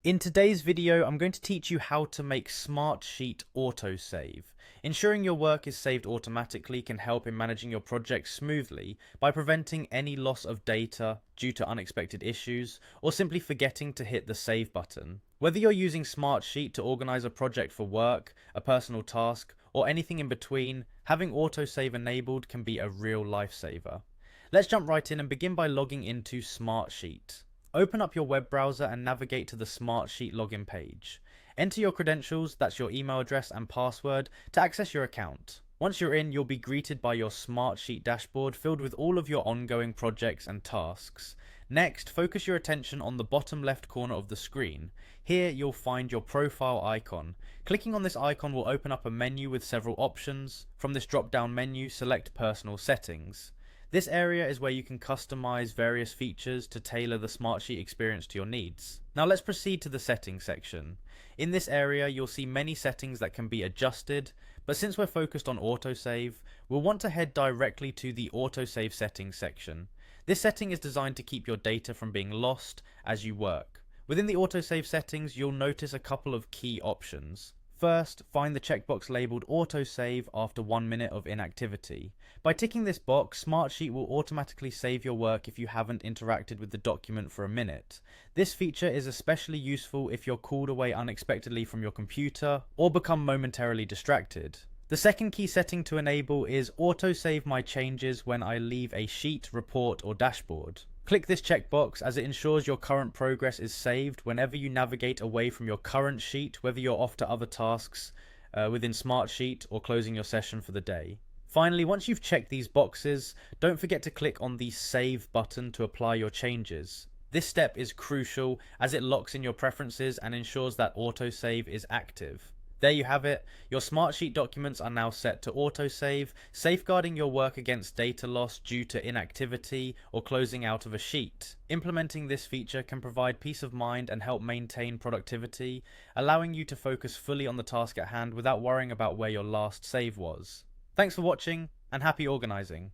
In today's video, I'm going to teach you how to make Smartsheet Autosave. Ensuring your work is saved automatically can help in managing your projects smoothly by preventing any loss of data due to unexpected issues or simply forgetting to hit the save button. Whether you're using Smartsheet to organize a project for work, a personal task, or anything in between, having Autosave enabled can be a real lifesaver. Let's jump right in and begin by logging into Smartsheet. Open up your web browser and navigate to the Smartsheet login page. Enter your credentials, that's your email address and password, to access your account. Once you're in, you'll be greeted by your Smartsheet dashboard filled with all of your ongoing projects and tasks. Next, focus your attention on the bottom left corner of the screen. Here, you'll find your profile icon. Clicking on this icon will open up a menu with several options. From this drop-down menu, select Personal Settings. This area is where you can customize various features to tailor the Smartsheet experience to your needs. Now let's proceed to the settings section. In this area, you'll see many settings that can be adjusted, but since we're focused on autosave, we'll want to head directly to the autosave settings section. This setting is designed to keep your data from being lost as you work. Within the autosave settings, you'll notice a couple of key options. First, find the checkbox labelled Autosave after 1 minute of inactivity. By ticking this box, Smartsheet will automatically save your work if you haven't interacted with the document for a minute. This feature is especially useful if you're called away unexpectedly from your computer or become momentarily distracted. The second key setting to enable is Autosave my changes when I leave a sheet, report, or dashboard. Click this checkbox as it ensures your current progress is saved whenever you navigate away from your current sheet, whether you're off to other tasks within Smartsheet or closing your session for the day. Finally, once you've checked these boxes, don't forget to click on the Save button to apply your changes. This step is crucial as it locks in your preferences and ensures that autosave is active. There you have it, your Smartsheet documents are now set to autosave, safeguarding your work against data loss due to inactivity or closing out of a sheet. Implementing this feature can provide peace of mind and help maintain productivity, allowing you to focus fully on the task at hand without worrying about where your last save was. Thanks for watching, and happy organizing!